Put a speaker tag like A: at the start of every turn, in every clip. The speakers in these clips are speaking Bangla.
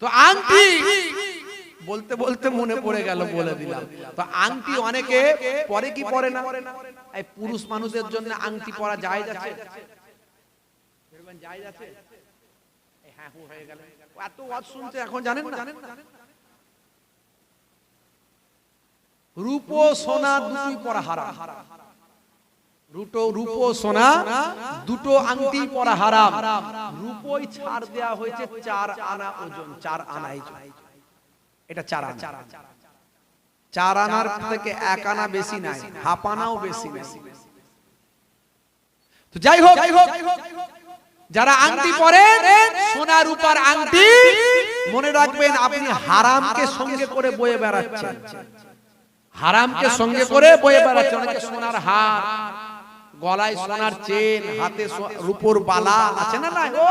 A: তো আংটি বলতে বলতে মনে পড়ে গেল, বলে দিলাম। তো আংটি অনেকে পরে কি পরে না, এই পুরুষ মানুষের জন্য আংটি পরা জায়েজ আছে? জায়েজ আছে? হ্যাঁ হয়ে গেল, এত ওয়াজ শুনছে এখন জানেন না? রূপো সোনা দুটোই পরা হারাম। রূপো সোনা দুটো আংটি পরা হারাম। রূপোই ছাড় দেয়া হয়েছে 4 আনা ওজন, 4 আনাই। এটা 4 আনা, 4 আনার থেকে 1 আনা বেশি নাই, হাফ আনাও বেশি নাই। তো যাই হোক, যারা আংটি পরেন, সোনা রূপার আংটি, মনে রাখবেন আপনি হারামকে সঙ্গে করে বয়ে বেড়াচ্ছেন। হারামকে সঙ্গে করে বয়ে বেড়াচ্ছেন। অনেকে সোনার হার, গলায় সোনার চেন, হাতে রূপোর বালা আছে না? না, ও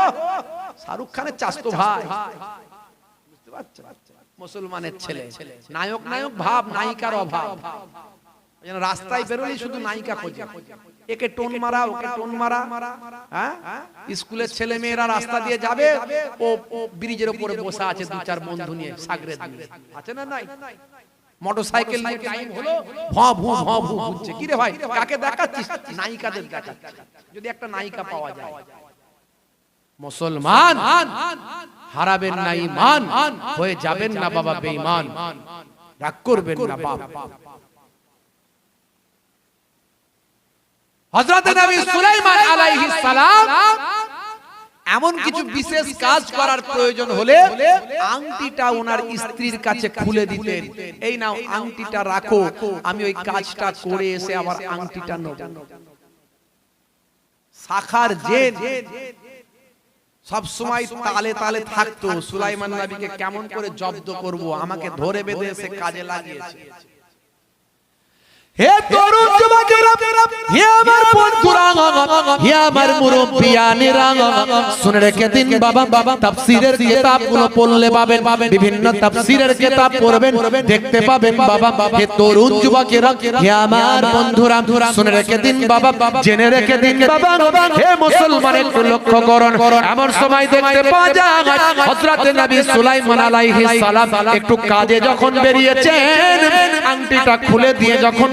A: শাহরুখ খানের চাচতো ভাই, বুঝতে পারছেন? মুসলমানের ছেলে, নায়ক নায়ক ভাব, নায়িকার অভাব। রাস্তায় বেরোলেই শুধু নায়িকা খোঁজে, একে টোন মারা, ওকে টোন মারা। হ্যাঁ, স্কুলের ছেলে মেয়েরা রাস্তা দিয়ে যাবে, ও ব্রিজের উপরে বসে আছে 2-4 বন্ধু নিয়ে, সাগরে আছে না? নাই, মোটরসাইকেল নিয়ে টাইম হলো, ভঁ ভু ঘুরছে। কি রে ভাই, কাকে দেখাচ্ছিস? নায়িকাদের দেখাচ্ছিস। যদি একটা নায়িকা পাওয়া যায়। মুসলমান হারাবেন না ঈমান, হয়ে যাবেন না বাবা বেঈমান। রাগ করবেন না বাপ। হযরত নবী সুলাইমান আলাইহিস সালাম এমন কিছু বিশেষ কাজ করার প্রয়োজন হলে আংটিটা ওনার স্ত্রীর কাছে খুলে দিতেন। এই নাও আংটিটা রাখো, আমি ওই কাজটা করে এসে আবার আংটিটা নেব। শাখার জেন সব সময় তালে তালে থাকতো, সুলাইমান নবীকে কেমন করে জব্দ করব, আমাকে ধরে বেঁধে এসে কাজে লাগিয়েছে। হে তরুণ যুবকেরা, হে আমার বন্ধুরা, হে আমার মুরব্বিয়ানেরা, শুনে রেখে দিন বাবা, তাফসীরের কিতাবগুলো পড়লে পাবেন, বিভিন্ন তাফসীরের কিতাব পড়বেন, দেখতে পাবেন বাবা। হে তরুণ যুবকেরা, হে আমার বন্ধুরা, শুনে রেখে দিন বাবা, জেনে রেখে দিন বাবা। হে মুসলমান, একটু লক্ষ্য করুন। এমন সময় দেখতে পাওয়া যায় হযরত নবী সুলাইমান আলাইহিস সালাম একটু কাজে যখন বেরিয়েছেন, আংটিটা খুলে দিয়ে যখন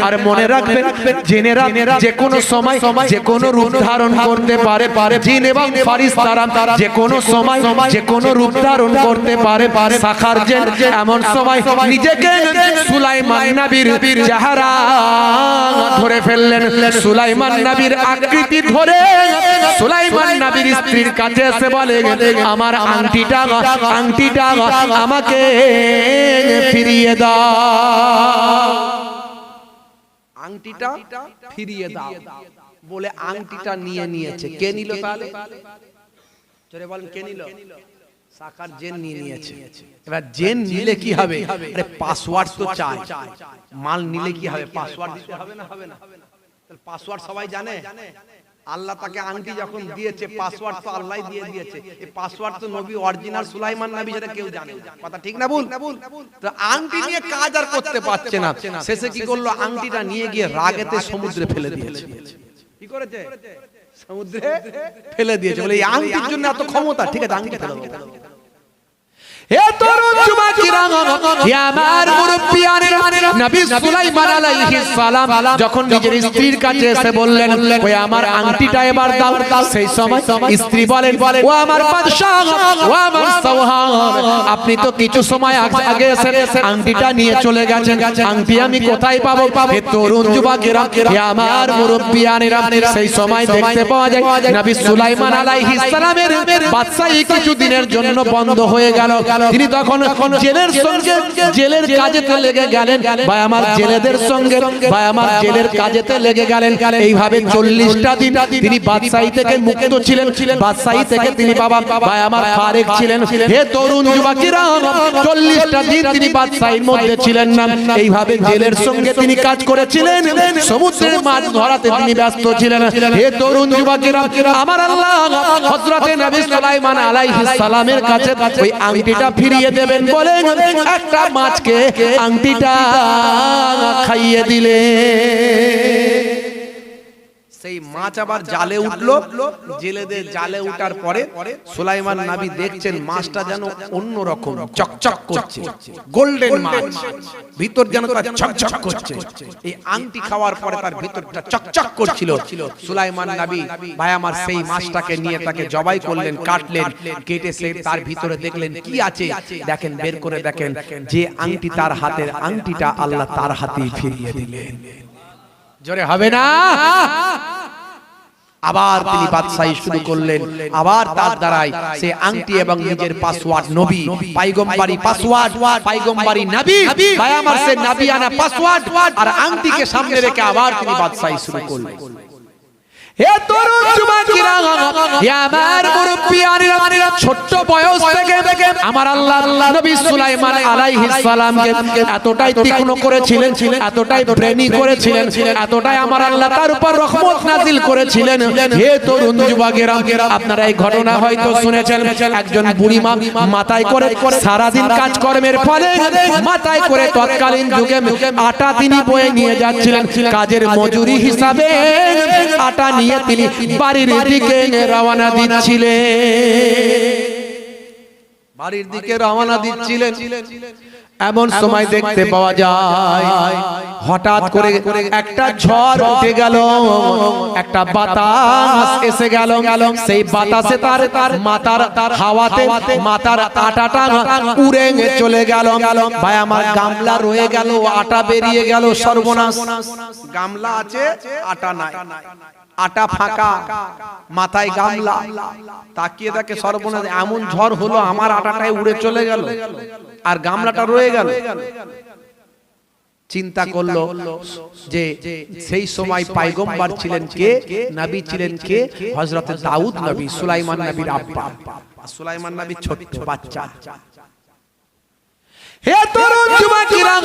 A: আর মনে রাখবেন, জিনেরা যে কোনো সময় যে কোনো রূপ ধারণ করতে পারে, জিন এবং ফেরেশতারা যে কোনো সময় যে কোনো রূপ ধারণ করতে পারে। শাখার জিন এমন সময় নিজেকে সুলাইমান নবীর চেহারা ধরে ফেললেন, সুলাইমান নবীর আকৃতি ধরে সুলাইমান নবীর স্ত্রীর কাছে এসে বলে, আমার আংটিটা আমাকে ফিরিয়ে দাও, আংটিটা ফিরিয়ে দাও বলে আংটিটা নিয়ে নিয়েছে। কে নিল তাহলে? জোরে বলেন, কে নিল? শাখার জেন নিয়ে নিয়েছে। এবার জেন নিলে কি হবে? আরে পাসওয়ার্ড তো চাই, মাল নিলে কি হবে? পাসওয়ার্ড দিতে হবে না? হবে না? তাহলে পাসওয়ার্ড সবাই জানে? আল্লাহ তাকে আংটি যখন দিয়েছে, পাসওয়ার্ড তো আল্লাহই দিয়ে দিয়েছে। এই পাসওয়ার্ড তো নবী অরিজিনাল সুলাইমান নবী, যেটা কেউ জানে না। কথা ঠিক না ভুল? তো আংটি নিয়ে কাজ আর করতে পারছে না, শেষে কি করলো? আংটিটা নিয়ে গিয়ে রাগেতে সমুদ্রে ফেলে দিয়েছে। কি করেছে? সমুদ্রে ফেলে দিয়েছে। বলে এই আংটির জন্য এত ক্ষমতা, ঠিক আছে আংটি ফেলে দাও। হে তরুণ যুবকেরা, হে আমার মুরব্বিয়ানেরা, নবী সুলাইমান আলাইহিস সালাম যখন নিজের স্ত্রীর কাছে এসে বললেন, ওই আমার আংটিটা এবার দাও, সেই সময় স্ত্রী বলেন, ও আমার বাদশা, ও আমার সোহাগ, আপনি তো কিছু সময় আগে এসে আংটিটা নিয়ে চলে গেছেন, আংটি আমি কোথায় পাবো? হে তরুণ যুবকেরা, হে আমার মুরব্বিয়ানেরা, সেই সময় দেখতে পাওয়া যায় নবী সুলাইমান আলাইহিস সালামের বাদশাহী কিছু দিনের জন্য বন্ধ হয়ে গেল। তিনি তখন জেলের সঙ্গে জেলের কাজেতে লেগে গেলেন, ভাই আমার জেলেদের সঙ্গে, ভাই আমার জেলের কাজেতে লেগে গেলেন। এইভাবে 40টা দিন তিনি বাদশাহী থেকে মুক্ত ছিলেন, বাদশাহী থেকে তিনি বাবা ভাই আমার ফারেক ছিলেন। হে তরুণ যুবকেরা, 40টা দিন তিনি বাদশাহীর মধ্যে ছিলেন না। এইভাবে জেলের সঙ্গে তিনি কাজ করেছিলেন, সমুদ্রের মাছ ধরাতে তিনি ব্যস্ত ছিলেন। হে তরুণ যুবকেরা, আমার আল্লাহ হযরত নবী সুলাইমান আলাইহিস সালামের কাছে ওই আংটিটা ফিরিয়ে দেবেন বলেন, একটা মাছকে আংটিটা খাইয়ে দিলে। সেই মাছ আবার জালে উঠলো, জেলেদের জালে উঠার পরে সুলাইমান নবী দেখছেন মাছটা যেন অন্য রকম চকচক করছে, গোল্ডেন মাছ, ভিতর যেন তার চকচক করছে। এই আংটি খাওয়ার পরে তার ভিতরটা চকচক করছিল। সুলাইমান নবী ভাই আমার সেই মাছটাকে নিয়ে তাকে জবাই করলেন, কাটলেন, কেটে সে তার ভিতরে দেখলেন কি আছে, দেখেন বের করে দেখেন যে আংটি তার হাতের আংটিটা আল্লাহ তার হাতেই ফিরিয়ে দিলেন। জোরে হবে না? আবার তিনি বাদশাহী শুরু করলেন, আবার তার দ্বারাই সে আংটি এবং নিজের পাসওয়ার্ড নবী পয়গম্বরী পাসওয়ার্ড, পয়গম্বরী নবী ভাই আমার সে নবিয়ানা পাসওয়ার্ড আর আংটিকে সামনে রেখে আবার তিনি বাদশাহী শুরু করলেন। হে তরুণ যুবকেরা, হে আমার মুরব্বিয়ানেরা, ছোট বয়স থেকে আমার আল্লাহ নবী সুলাইমান আলাইহিস সালামকে এতটাই তীক্ষ্ণ করেছিলেন, এতটাই ব্রেনি করেছিলেন, এতটাই আমার আল্লাহ তার উপর রহমত নাজিল করেছিলেন। হে তরুণ যুবকেরা, আপনারা এই ঘটনা হয়তো শুনেছেন, একজন বুড়ি মা মাথায় করে সারা দিন কাজকর্মের ফলে মাথায় করে তৎকালীন যুগে আটা তিনি বয়ে নিয়ে যাচ্ছিলেন, কাজের মজুরি হিসাবে আটা নিয়ে তিনি বাড়ির দিকে রওনা দিচ্ছিলেন। এমন সময় দেখতে পাওয়া যায় হঠাৎ করে একটা ঝড় উঠে গেল, একটা বাতাস এসে গেল, সেই বাতাসে তার মাথার হাওয়াতে মাথার আটাটা উড়ে চলে গেল। ভাই আমার গামলা রয়ে গেল, আটা বেরিয়ে গেল, সর্বনাশ। গামলা আছে, আটা নাই, আটা ফাঁকা, মাথায় গামলা, তাকিয়ে দেখে সর্বনাশ, এমন ঝড় হলো আমার আটাটাই উড়ে চলে গেল আর গামলাটা রয়ে গেল। চিন্তা করলো যে সেই সময় পয়গম্বর ছিলেন কে, নবী ছিলেন কে? হযরত দাউদ নবী, সুলাইমান নবীর আব্বা। সুলাইমান নবী ছোট্ট বাচ্চা। হে তরুণ যুবকেরা,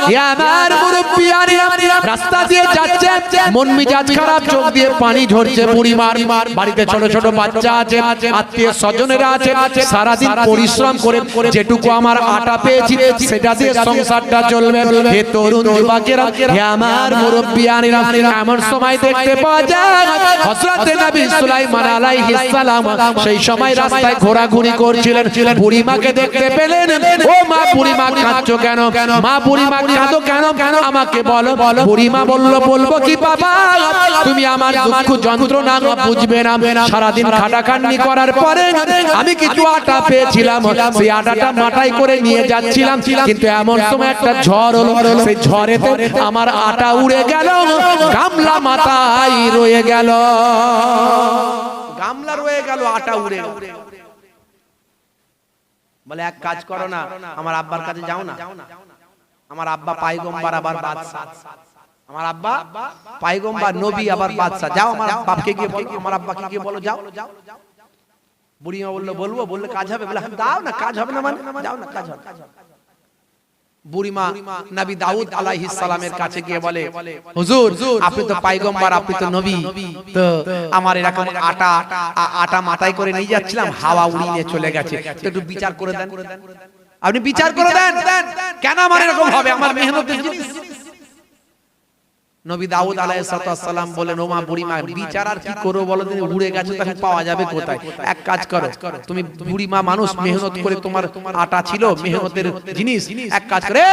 A: হে আমার মুরব্বিয়ানেরা, রাস্তা দিয়ে যাচ্ছে, মন মেজাজ খারাপ, চোখ দিয়ে পানি ঝরছে, বুড়িমার বাড়িতে ছোট ছোট বাচ্চা আছে, আত্মীয় স্বজনেরা আছে, সারা দিন পরিশ্রম করে যেটুকু আমার আটা পেয়েছি সেটা দিয়ে সংসারটা চলবে। হে তরুণ যুবকেরা, হে আমার মুরব্বিয়ানেরা, এমন সময় দেখতে পাওয়া যায় হযরত নবী সুলাইমান আলাইহিস সালাম সেই সময় রাস্তায় ঘোরাঘুরি করছিলেন। বুড়িমাকে দেখতে পেলেন। ও মা, বুড়িমা কাঁদছো কেন? মা, বুড়িমা কাঁদো কেন? আমাকে বলো। বুড়িমা বলল, বলবো কি বাবা, তুমি আমার দুঃখ যন্ত্রণা বুঝবে না। সারাদিন খাটাখাটনি করার পরে আমি কিছু আটা পেয়েছিলাম, সেই আটাটা মাথায় করে নিয়ে যাচ্ছিলাম, কিন্তু এমন সময় একটা ঝড় হলো, সেই ঝড়েতে আমার আটা উড়ে গেল, গামলা মাথায় রয়ে গেল, গামলা রয়ে গেল, আটা উড়ে গেল। বলে এক কাজ করো না, আমার আব্বার কাছে যাও না, আমার আব্বা পয়গম্বর আবার বাদশা, আমার আব্বা পয়গম্বর নবী আবার বাদশা, যাও আমার বাপকে গিয়ে বলো, আমার আব্বাকে গিয়ে বলো, যাও। বুড়িমা বললো, বলবো, বললে কাজ হবে? বলে দাও না, কাজ হবে না মানে যাও না, কাজ হবে। বুড়িমা নবী দাউদ আলাইহিস সালামের কাছে গিয়ে বলে, হুজুর আপনি তো পয়গম্বর, আপনি তো নবী, তো আমার এরকম আটা মাথায় করে নিয়ে যাচ্ছিলাম, হাওয়া উড়িয়ে নিয়ে চলে গেছে, তো একটু বিচার করে দেন, আপনি বিচার করে দেন, কেন আমার এরকম হবে, আমার মেহনতের জিনিস। নবী দাউদ আলাইহিস সালাম বলেন, ও মা, বুড়িমা বিচার আর কি করবো বলো, দিন উড়ে গেছে, তখন পাওয়া যাবে কোথায়? এক কাজ করো, তুমি বুড়িমা মানুষ, মেহনত করে তোমার আটা ছিল, মেহনতের জিনিস, এক কাজ করে,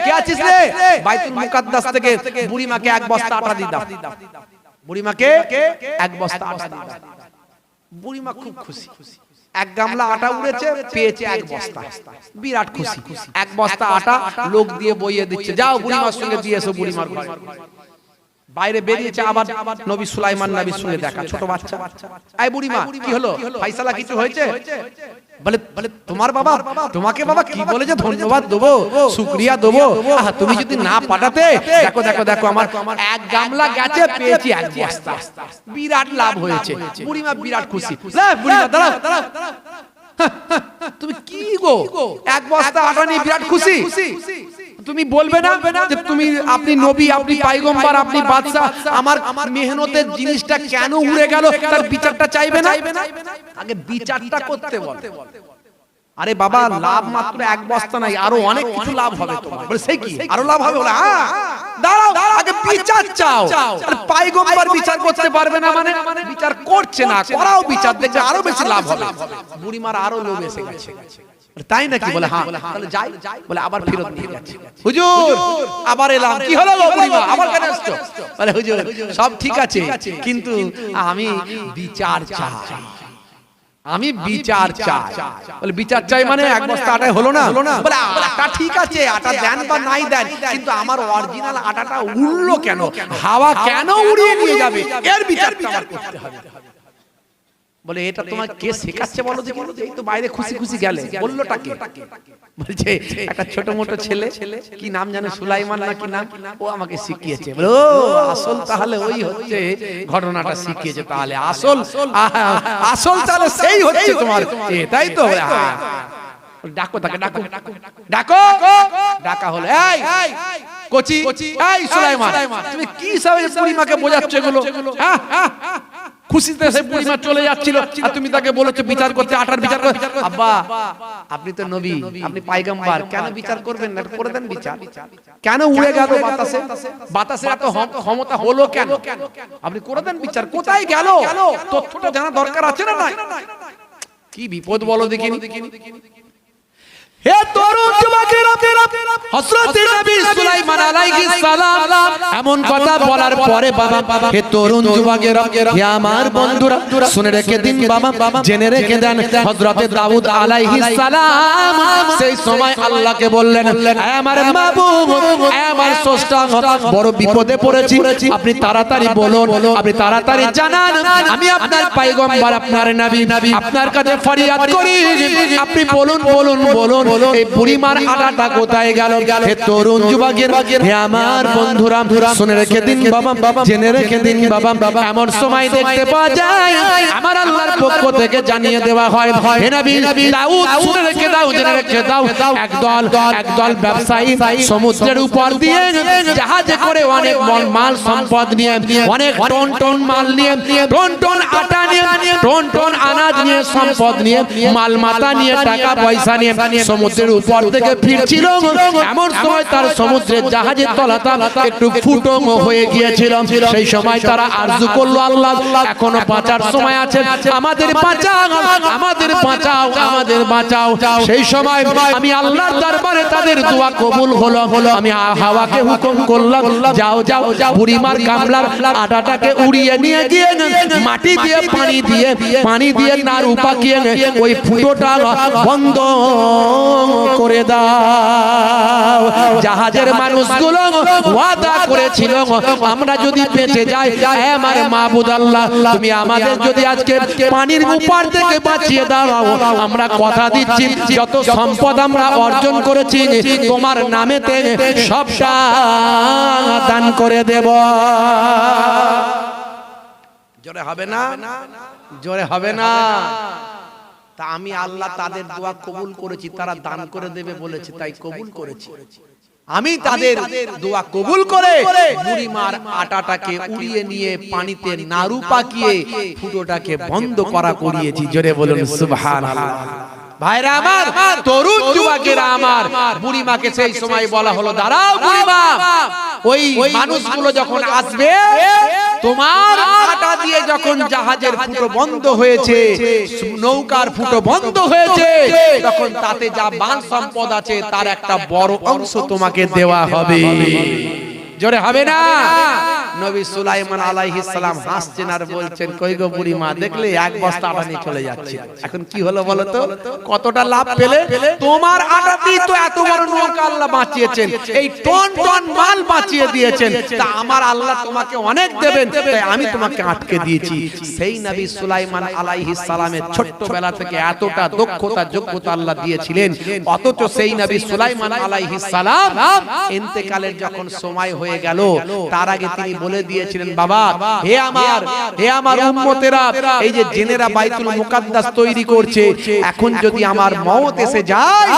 A: কে আছিস রে, বাইতুল মুকাদ্দাস থেকে বুড়িমাকে এক বস্তা আটা দিয়ে দাও, বুড়িমাকে এক বস্তা আটা দিয়ে দাও। বুড়িমা খুব খুশি, এক গামলা আটা উড়েছে, পেয়েছে এক বস্তা, বিরাট খুশি। এক বস্তা আটা লোক দিয়ে বইয়ে দিচ্ছে, যাও বুড়িমার সঙ্গে দিয়ে এসো, বুড়িমার ঘরে। বাইরে বেরিয়েছে, আবার নবী সুলাইমান নবীর সঙ্গে দেখা, ছোট বাচ্চা। এই বুড়িমা, কি হলো, ফয়সালা কিছু হয়েছে? বলে তোমার বাবা তোমাকে বাবা কি বলেছে, ধন্যবাদ দেবো, শুকরিয়া দেবো, তুমি যদি না পাঠাতে, দেখো দেখো দেখো আমার এক গামলা গেছে, পেয়েছি এক বস্তা, বিরাট লাভ হয়েছে। বুড়িমা বিরাট খুশি। বুড়িমা দাঁড়াও, তুমি কি গো, এক বস্তা আটা নিয়ে বিরাট খুশি, তুমি বলবে না যে তুমি, আপনি নবী, আপনি পয়গম্বর, আপনি বাদশা, আমার মেহনতের জিনিসটা কেন উড়ে গেল, তার বিচারটা চাইবে না? আগে বিচারটা করতে বল। আরে বাবা, লাভ মাত্র এক বস্তা নাই, আরো অনেক কিছু লাভ হবে তোমার। বলে সেই কি, আরো লাভ হবে? বলে হ্যাঁ, দাঁড়াও, আগে বিচার চাও। আর পয়গম্বর বিচার করতে পারবে না মানে বিচার করছে না, করাও বিচার, দেখবে আরো বেশি লাভ হবে। বুড়িমার আরো লোভ এসে গেছে। তাই নাকি? বলে হ্যাঁ। তাহলে যাই, বলে আবার ফেরত নিয়ে যাচ্ছে। হুজুর আবার এলাম, কি হলো গো বুড়িমা, আবার কেন আসছো? বলে হুজুর সব ঠিক আছে, কিন্তু আমি বিচার চাই, আমি বিচার চাই। বলে বিচার চাই মানে এক বস্তা আটা হলো না? বলে আটা ঠিক আছে, আটা দেন বা নাই দেন, কিন্তু আমার অরিজিনাল আটাটা উড়লো কেন, হাওয়া কেন উড়িয়ে নিয়ে যাবে, এর বিচারটা আমার করতে হবে। বলে এটা তোমার কে শেখাচ্ছে বলো দেখি? এই তো বাইরে খুশি খুশি গেলে, বললোটা কে? বলছে একটা ছোট মোটো ছেলে, কি নাম জানে, সুলাইমান না কি নাম, ও আমাকে শিখিয়েছে। বলে ও আসল, তাহলে ওই হচ্ছে ঘটনাটা শিখিয়েছে, তাহলে আসল আসল তাহলে সেই হচ্ছে তোমার, তাই তো? ডাকো তাকে, ডাকো ডাকো। ডাকা হলো, এই কোচি, এই সুলাইমান, তুমি কি হিসাবে বুড়িমাকে বোঝাচ্ছ এগুলো? খুশিতে সে বুড়িমা চলে যাচ্ছিল আর তুমি তাকে বলেছো বিচার করতে, আটার বিচার করতে। আব্বা আপনি তো নবী, আপনি পয়গম্বর, কেন বিচার করবেন না? করে দেন বিচার। কেন উড়ে গেল বাতাসে? বাতাসে এত ক্ষমতা হলো কেন? আপনি করে দেন বিচার। কোথায় গেল? তথ্যটা জানা দরকার আছে না? নাই? কি বিপদ বলো দেখিনি। হে তরুণ যুবকেরা, হযরত নবী সুলাইমান আলাইহিস সালাম এমন কথা বলার পরে বাবা, হে তরুণ যুবকেরা, হে আমার বন্ধুরা, শুনে রেখে দিন বাবা, জেনে রেখে দেন, হযরত দাউদ আলাইহিস সালাম সেই সময় আল্লাহকে বললেন, হে আমার মাবুদ, হে আমার স্রষ্টা, বড় বিপদে পড়েছি, আপনি তাড়াতাড়ি বলুন, আপনি তাড়াতাড়ি জানান, আমি আপনার পয়গম্বর, আপনার নবী, আপনার কাছে ফরিয়াদ করি, আপনি বলুন বলুন বলুন, এই বুড়িমার আটাটা কোথায় গেল? হে তরুণ যুবকের, হে আমার বন্ধুরা, শুনে রেখে দিন বাবা, জেনে রেখে দিন বাবা, এমন সময় দেখতে পাওয়া যায় আমার আল্লাহর পক্ষ থেকে জানিয়ে দেওয়া হয়, হে নবী দাউদ, শুনে রেখে দাও, জেনে রেখে দাও, একদল ব্যবসায়ী সমুদ্রের উপর দিয়ে জাহাজে করে অনেক মাল সম্পদ নিয়ে, অনেক টন টন মাল নিয়ে, টন টন আটা নিয়ে, টন টন আনাজ নিয়ে, সম্পদ নিয়ে, মাল মাতা নিয়ে, টাকা পয়সা নিয়ে সমুদ্রের উপর থেকে ফিরছিল। এমন সময় তার সমুদ্রের জাহাজের তলাটা একটু ফুটো হয়ে গিয়েছিল। সেই সময় তারা আরজু করলো, আল্লাহ এখনো বাঁচার সময় আছে, আমাদের বাঁচাও, আমাদের বাঁচাও, আমাদের বাঁচাও। সেই সময় আমি আল্লাহর দরবারে তাদের দোয়া কবুল হলো। আমি হাওয়াকে হুকুম করলাম, যাও যাও, বুড়িমার গামলার আটাটাকে উড়িয়ে নিয়ে গিয়ে মাটি দিয়ে পানি দিয়ে নাড়ু পাকিয়ে ওই ফুটোটা বন্ধ করে দাও। জাহাজের মানুষগুলো ওয়াদা করেছিল, আমরা যদি বেঁচে যাই, আমার মাবুদ আল্লাহ, তুমি আমাদের যদি আজকে পানির উপর থেকে বাঁচিয়ে দাও, আমরা কথা দিচ্ছি যত সম্পদ আমরা অর্জন করেছি তোমার নামেতে সবটা দান করে দেব। জোরে হবে না? জোরে হবে না? তা আমি আল্লাহ তাদের দোয়া কবুল করেছি, তারা দান করে দেবে বলেছে, তাই কবুল করেছি। আমি তাদের দোয়া কবুল করে বুড়িমার আটাটাকে উড়িয়ে নিয়ে পানিতে নাড়ু পাকিয়ে ফুটোটাকে বন্ধ করিয়েছি। জোরে বলুন সুবহানাল্লাহ। ভাইরা আমার, তরুণ যুবকেরা আমার, বুড়িমাকে সেই সময় বলা হলো, দাঁড়াও বুড়িমা, ওই মানুষগুলো যখন আসবে, তোমার আটা দিয়ে যখন জাহাজের ফুটো বন্ধ হয়েছে, নৌকার ফুটো বন্ধ হয়েছে, তখন তাতে যা মাল সম্পদ আছে তার একটা বড় অংশ তোমাকে দেওয়া হবে। জোরে হবে না? নবী সুলাইমান আলাইহিস সালাম হাসছেন আর বলছেন, কই গো বুড়িমা, দেখলে এক বস্তা আটা নিয়ে চলে যাচ্ছে, এখন কি হলো বলো তো? কতটা লাভ পেলে? তোমার আটাতেই তো এত বড় নৌকা আল্লাহ বাঁচিয়েছেন, এই টন টন মাল বাঁচিয়ে দিয়েছেন, তা আমার আল্লাহ তোমাকে অনেক দেবেন, তাই আমি তোমাকে আটকে দিয়েছি। সেই নবী সুলাইমান আলাইহিস সালামের ছোট্টবেলা থেকে এতটা দক্ষতা যোগ্যতা আল্লাহ দিয়েছিলেন, অথচ সেই নবী সুলাইমান আলাইহিস সালাম ইন্তেকালের যখন সময় হয়ে গেল, তার আগে তিনি বলে দিয়েছিলেন, বাবা, হে আমার উম্মতেরা, এই যে জেনেরা বাইতুল মুকাদ্দাস তৈরি করছে, এখন যদি আমার মওত এসে যায়,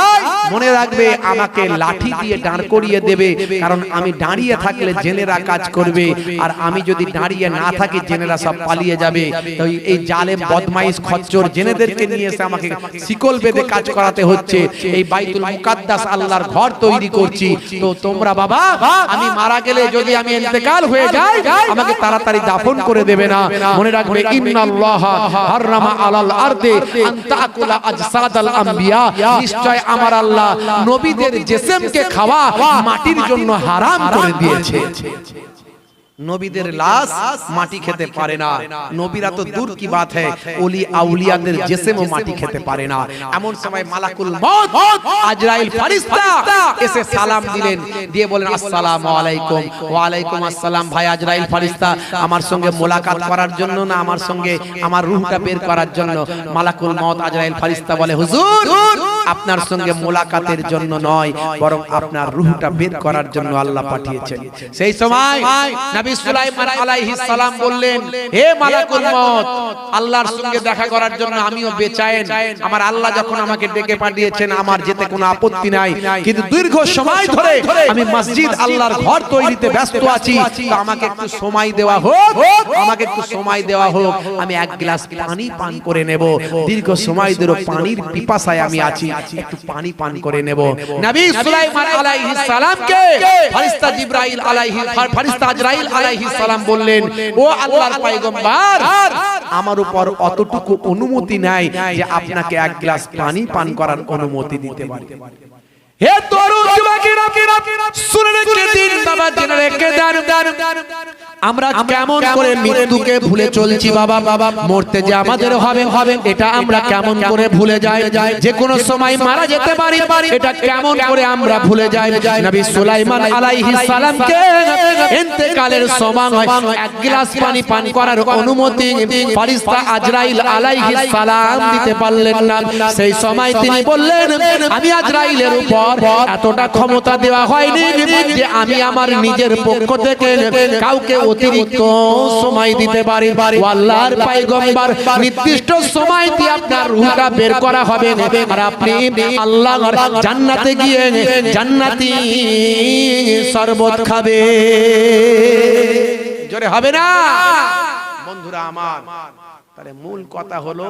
A: মনে রাখবে আমাকে লাঠি দিয়ে দাঁড় করিয়ে দেবে, কারণ আমি দাঁড়িয়ে থাকলে জেনেরা কাজ করবে, আর আমি যদি দাঁড়িয়ে না থাকি জেনেরা সব পালিয়ে যাবে। তো এই জালেম বদমাইশ খচ্চর জেনেদেরকে নিয়ে এসে আমাকে শিকল বেঁধে কাজ করাতে হচ্ছে। এই বাইতুল মুকাদ্দাস আল্লাহর ঘর তৈরি করছি। তো তোমরা বাবা, আমি মারা গেলে যদি আমি ইন্তেকাল হয়ে যাই, আমাকে তাড়াতাড়ি দাফন করে দেবে না। মনে রাখবে ইন্নাল্লাহা হারামা আলাল আরদি আন তাকুলা আজসাদাল আম্বিয়া, নিশ্চয় আমার আল্লাহ নবীদের জিসমকে খাওয়া মাটির জন্য হারাম করে দিয়েছে। নবীদের লাশ মাটি খেতে পারে না, নবীরা তো দূর কি বাত है, ওলি আউলিয়াদের জিসমও মাটি খেতে পারে না। এমন সময় মালাকুল মউত আজরাইল ফেরেশতা এসে সালাম দিলেন, দিয়ে বলেন আসসালামু আলাইকুম। ওয়া আলাইকুম আসসালাম। ভাই আজরাইল ফেরেশতা আমার সঙ্গে মোলাকাত করার জন্য না আমার সঙ্গে আমার রূহটা বের করার জন্য? মালাকুল মউত আজরাইল ফেরেশতা বলে হুজুর, আপনার সঙ্গে মোলাকাতের জন্য নয়, বরং আপনার রূহটা বের করার জন্য আল্লাহ পাঠিয়েছেন। সেই সময় নবী সুলাইমান আলাইহিস সালাম বললেন, হে মালাকুল মউত, আল্লাহর সঙ্গে দেখা করার জন্য আমিও বেচায়েন। আমার আল্লাহ যখন আমাকে ডেকে পাঠিয়েছেন আমার যেতে কোনো আপত্তি নাই, কিন্তু দীর্ঘ সময় ধরে আমি মসজিদ আল্লাহর ঘর তৈরিতে ব্যস্ত আছি, তো আমাকে একটু সময় দেওয়া হোক, আমাকে একটু সময় দেওয়া হোক, আমি এক গ্লাস পানি পান করে নেব। দীর্ঘ সময় ধরে পানির পিপাসায় আমি আছি, একটু পানি পান করে নেব। নবী সুলাইমান আলাইহিস সালামকে ফেরেশতা জিবরাইল ফেরেশতা আজরাইল আলাইহিস সালাম বললেন, ও আল্লাহর পয়গম্বর, আমার উপর অতটুকু অনুমতি নাই যে আপনাকে এক গ্লাস পানি পান করার অনুমতি দিতে পারি। হে তরুণ যুবকেরা, শুনে রেখে দিন বাবা, জেনে রেখে দেন, আমরা কেমন করে মৃত্যুকে ভুলে চলছি বাবা। মরতে যে আমাদের হবে এটা আমরা কেমন করে ভুলে যাই, যে কোনো সময় মারা যেতে পারি এটা কেমন করে আমরা ভুলে যাই। নবী সুলাইমান আলাইহিস সালামকে ইন্তেকালের সময় এক গ্লাস পানি পান করার অনুমতি ফেরেশতা আজরাইল আলাইহিস সালাম দিতে পারলেন না। সেই সময় তিনি বললেন, আমি আজরাইলের উপর এতটা ক্ষমতা দেওয়া হয়নি যে আমি আমার নিজের পক্ষ থেকে কাউকে অতিরিক্ত সময় দিতে পারি। আল্লাহর পয়গম্বর নির্দিষ্ট সময় দিয়ে আপনার রূহটা বের করা হবে, আর আপনি আল্লাহর জান্নাতে গিয়ে জান্নাতি শরবত খাবে। জোরে হবে না বন্ধুরা আমার? তাহলে মূল কথা হলো,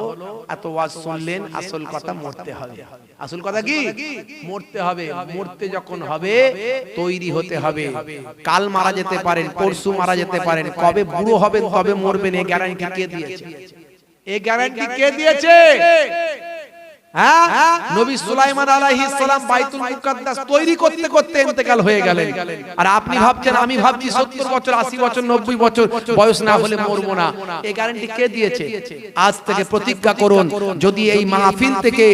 A: এত ওয়াজ শুনলেন, আসল কথা মরতে হবে। আসল কথা কি? মরতে হবে। মরতে যখন হবে তৈরি হতে হবে। কাল মারা যেতে পারেন, পরশু মারা যেতে পারেন, কবে বুড়ো হবেন তবে মরবেন, এই গ্যারান্টি কে দিয়েছে? এই গ্যারান্টি কে দিয়েছে? হ্যাঁ, নবী সুলাইমান আলাইহিস সালাম বাইতুল মুকাদ্দাস তৈরি করতে করতে ইন্তেকাল হয়ে গেলেন, আর আপনি ভাবছেন আমি ভাবছি 70 বছর 80 বছর 90 বছর বয়স না হলে মরবো না। এই গ্যারান্টি কে দিয়েছে? আজ থেকে প্রতিজ্ঞা করুন, যদি এই মাহফিল থেকে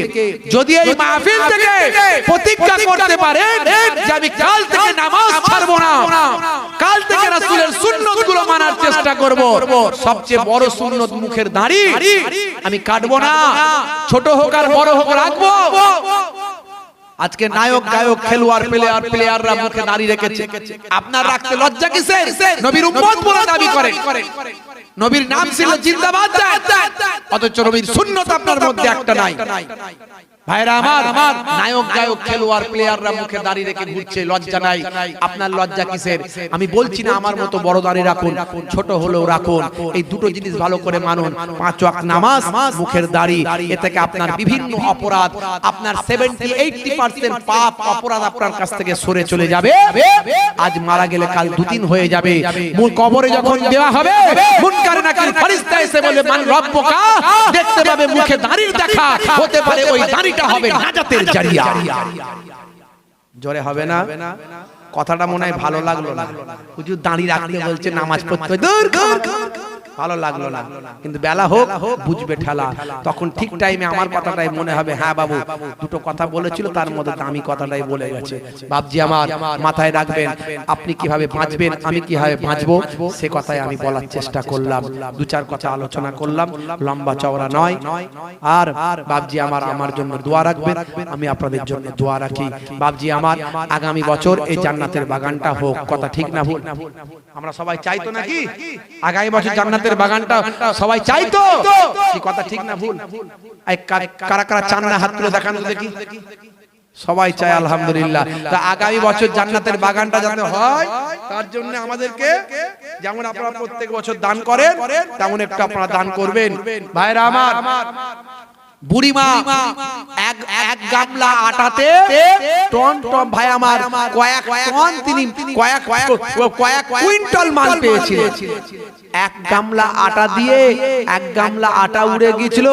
A: প্রতিজ্ঞা করতে পারেন যে আমি কাল থেকে নামাজ ছাড়বো না, কাল থেকে রাসূলের সুন্নতগুলো মানার চেষ্টা করব, সবচেয়ে বড় সুন্নত মুখের দাড়ি আমি কাটবো না, ছোট হোক আর বড় হোক রাখবো। আজকে নায়ক গায়ক খেলোয়াড় প্লেয়াররা মুখে দাড়ি রেখেছে, আপনার রাখতে লজ্জা কিসের? নবীর উম্মত বলে দাবি করেন, নবীর নাম ছিল জিন্দাবাদ, অথচ নবীর সুন্নত আপনার মধ্যে একটা নাই। ভাইরা আমার, নায়ক গায়ক খেলোয়াড় প্লেয়াররা মুখে দাড়ি রেখে ঘুরছে, লজ্জা নাই। আপনার লজ্জা কিসের? আমি বলছি না আমার মতো বড় দাড়ি রাখুন, ছোট হলেও রাখুন, এই দুটো জিনিস ভালো করে মানুন। 5 ওয়াক্ত নামাজ, মুখের দাড়ি, এ থেকে আপনার বিভিন্ন অপরাধ, আপনার 70-80% পাপ অপরাধ আপনার কাছ থেকে সরে চলে যাবে। আজ মারা গেলে কাল 2 দিন হয়ে যাবে, মূল কবরে যখন দেওয়া হবে মুনকার নাকির ফেরেশতা এসে বলে মান রব্বুকা, দেখতে পাবে মুখে দাড়ির দেখা, হতে পারে ওই দাড়ি হবে নাজাতের জারিয়া। জোরে হবে না? কথাটা মনে হয় ভালো লাগলো না। হুজুর দাঁড়ি রাখতে বলছে, নামাজ পড়তে দূর ভালো লাগলো না, কিন্তু বেলা হোক বুঝবে ঠেলা, তখন ঠিক টাইমে আমার কথাটাই মনে হবে, হ্যাঁ বাবু দুটো কথা বলেছিল তার মধ্যে দামি কথাটাই বলে গেছে। বাপজি আমার মাথায় রাখবেন, আপনি কিভাবে বাঁচবেন, আমি কিভাবে বাঁচবো, সে কথাই আমি বলার চেষ্টা করলাম। 2-4 কথা আলোচনা করলাম, লম্বা চওড়া নয়। আর বাপজি আমার জন্য দোয়া রাখবেন, আমি আপনাদের জন্য দোয়া রাখি। বাপজি আমার আগামী বছর এই জান্নাতের বাগানটা হোক, কথা ঠিক না ভুল? আমরা সবাই চাই তো নাকি আগামী বছর জান্নাতের বাগানটা সবাই চাই তো? কি কথা ঠিক না ভুল? কারা কারা চান না হাত তুলে দেখান তো দেখি। সবাই চায় আলহামদুলিল্লাহ। তা আগামী বছর জান্নাতের বাগানটা যাতে হয় তার জন্য আমাদেরকে যেমন আপনারা প্রত্যেক বছর দান করেন তেমন একটু আপনারা দান করবেন। ভাইরা আমার, বুড়িমা এক গামলা আটাতে টন টন ভাই আমার কয়েক টন তিনি কয়েক কুইন্টাল মাল পেয়েছিলেন। এক গামলা আটা দিয়ে এক গামলা আটা উড়ে গিয়েছিল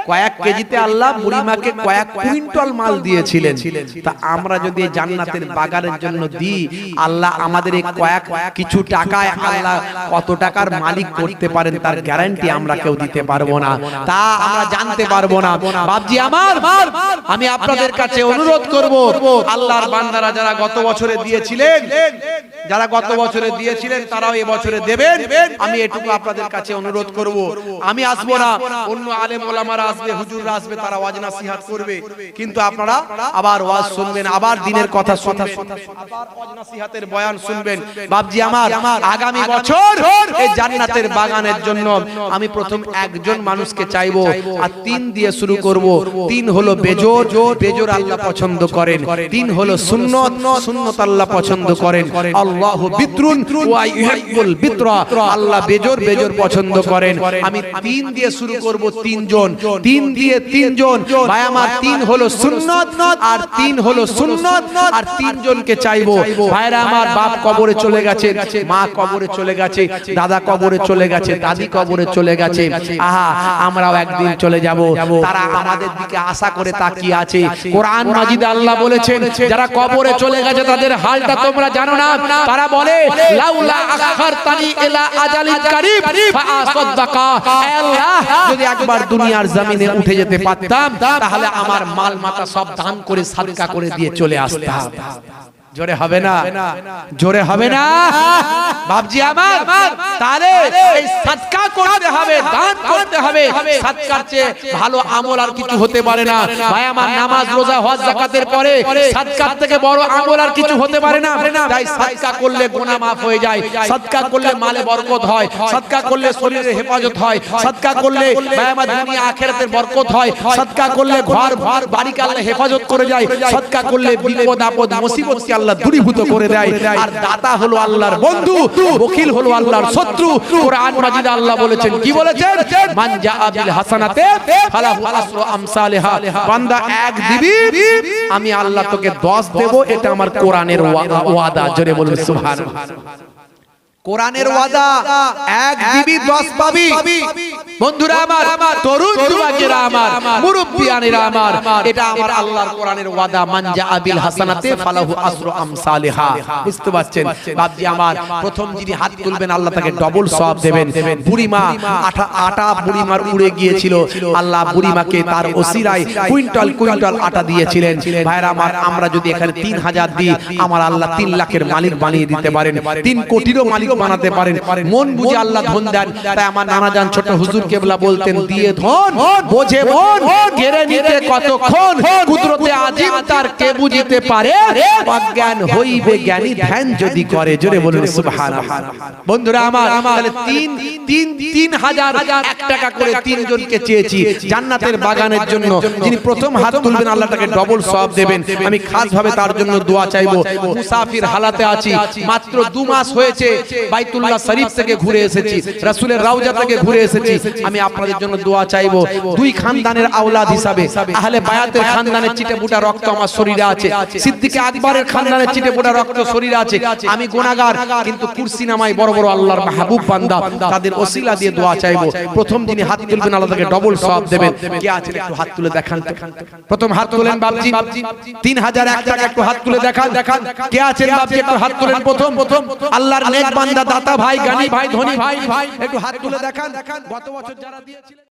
A: কয়েক কেজিতে আল্লাহ বুড়িমাকে কয়েক কুইন্টাল মাল দিয়েছিলেন। তা আমরা যদি জান্নাতের বাগানের জন্য দিই, আল্লাহ আমাদের এই কয়েক কিছু টাকায় আল্লাহ কত টাকার মালিক করতে পারেন তার গ্যারান্টি আমরা কেউ দিতে পারবো না, তা আমরা জানতে পারবো না। বাপজি আমার, আমি আপনাদের কাছে অনুরোধ করব, আল্লাহর বান্দারা যারা গত বছরে দিয়েছিলেন তারাও বছরে দেবেন। আমি এটুকু আপনাদের কাছে অনুরোধ করব। আমি আসবো না, অন্য আলেম ওলামারা আসবে, হুজুররা আসবে, তারা ওয়াজ নসিহত করবে, কিন্তু আপনারা আবার ওয়াজ শুনবেন, আবার দিনের কথা শুনবেন, আবার ওয়াজ নসিহতের বয়ান শুনবেন। বাপজি আমার, আগামী বছর এই জান্নাতের বাগানের জন্য আমি প্রথম একজন মানুষকে চাইবো, আর 3 দিয়ে শুরু করব। 3 হলো বেজোর আল্লাহ পছন্দ করেন। 3 হলো সুন্নত আল্লাহ পছন্দ করেন। আল্লাহু বিত্রুন ওয়া ইউহিব্বুল বিত্রা, আল্লাহ বেজোর পছন্দ করেন। আমি 3 দিয়ে শুরু করব। 3 জন ভাই আমার, 3 হলো সুন্নত আর 3 হলো সুন্নত আর 3 জনকে চাইবো। ভাইরা আমার, বাপ কবরে চলে গেছে, মা কবরে চলে গেছে, দাদা কবরে চলে গেছে, দাদি কবরে চলে গেছে। আহা, আমরাও একদিন চলে যাব, তারা আমাদের দিকে আশা করে তাকিয়ে আছে। কোরআন মাজিদে আল্লাহ বলেছেন, যারা কবরে চলে গেছে তাদের হালটা তোমরা জানো না। তারা বলে লাউলা আখারতানি ইলা আজালিন কারীব ফাআসাদদাকা, আল্লাহ যদি একবার দুনিয়ার জমিনে উঠে যেতে পারতাম তাহলে আমার মাল মাতা সব দান করে সাদকা করে দিয়ে চলে আসতাম। জোরে হবে না? জোরে হবে না? বাপজি আমার, তাহলে এই সাদকা করতে হবে, দান করতে হবে। সাদকার চেয়ে ভালো আমল আর কিছু হতে পারে না। ভাই আমার, নামাজ রোজা হজ যাকাতের পরে সাদকার থেকে বড় আমল আর কিছু হতে পারে না। তাই সাদকা করলে গুনাহ maaf হয়ে যায়, সাদকা করলে মালে বরকত হয়, সাদকা করলে শরীরে হেফাজত হয়, সাদকা করলে ভাই আমার দুনিয়া আখিরাতের বরকত হয়, সাদকা করলে ঘর বাড়িকে আল্লাহ হেফাজত করে যায়, সাদকা করলে বিপদ আপদ মুসিবতকে আল্লাহ দূরীভূত করে দেয়। আর দাতা হলো আল্লাহর বন্ধু, বখিল হলো আল্লাহর শত্রু। কোরআন মাজিদে আল্লাহ বলেছেন, কি বলেছেন? মান জাআ বিল হাসানাতে ফালাহু আসরু আমসালিহা, বান্দা এক দিবি আমি আল্লাহ তোকে 10 দেব, এটা আমার কোরআনের ওয়াদা। জোরে বলুন সুবহানাল্লাহ। কোরআনের ওয়াদা, এক দিবি 10 পাবি। বন্ধুরা আমার, তরুণ যুবকেরা আমার, মুরব্বিয়ানেরা আমার, এটা আমার আল্লাহর কোরআনের ওয়াদা। মান জাআ বিল হাসানাতে ফালাহু আসরু আমসালিহা। বুঝতে পারছেন? বাপজি আমার, প্রথম যিনি হাত তুলবেন আল্লাহ তাকে ডবল সওয়াব দেবেন। বুড়িমা আটা বুড়িমার উড়ে গিয়েছিল, আল্লাহ বুড়িমাকে তার ওসিরায় কুইন্টাল আটা দিয়েছিলেন। ভাইরা আমার, আমরা যদি এখানে 3000 দিই, আমার আল্লাহ 3 লাখের মালিক বানিয়ে দিতে পারেন, 3 কোটিরও মালিক বানাতে পারেন। মন বুঝে আল্লাহ ধন দেন। তাই আমার নানা জান ছোট হুজুর কেবলা বলতেন, দিয়ে ধন বোঝে মন, কেড়ে নিতে কতক্ষণ, কুদরতে আজিম তার কে বুঝিতে পারে, অজ্ঞান হইবে জ্ঞানী ধ্যান যদি করে। জোরে বলুন সুবহানাল্লাহ। বন্ধুরা আমার, তাহলে 3000 1 টাকা করে 3 জনকে চেয়েছি জান্নাতের বাগানের জন্য। যিনি প্রথম হাত তুলবেন আল্লাহ তাকে ডবল সওয়াব দেবেন। আমি খাস ভাবে তার জন্য দোয়া চাইবো। মুসাফির হালাতে আছি, মাত্র 2 মাস হয়েছে বাইতুল্লাহ শরীফ থেকে ঘুরে এসেছি, রাসূলের রওজা থেকে ঘুরে এসেছি। আমি আপনাদের জন্য দোয়া চাইবো। 2 খানদানের আওলাদ হিসাবে আহলে বায়াতের খানদানের চিটেপুটা রক্ত আমার শরীরে আছে, সিদ্দিকে আকবরের খানদানের চিটেপুটা রক্ত শরীরে আছে। আমি গুনাহগার, কিন্তু কুরসি নামায় বড় বড় আল্লাহর মাহবুব বান্দা, তাদের ওসিলা দিয়ে দোয়া চাইবো। প্রথম যিনি হাত তুলবেন আল্লাহ তাকে ডবল সওয়াব দেবেন। কে আছেন একটু হাত তুলে দেখান। প্রথম হাত তুলেন বাপজি, 3001 টাকা একটু হাত তুলে দেখান। কে আছেন বাপজি একটু হাত তুলেন। প্রথম আল্লাহর নেক বান্দা, দাতা ভাই, জ্ঞানী ভাই, ধনী ভাই, একটু হাত তুলে দেখান। গত বছর যারা দিয়েছিলেন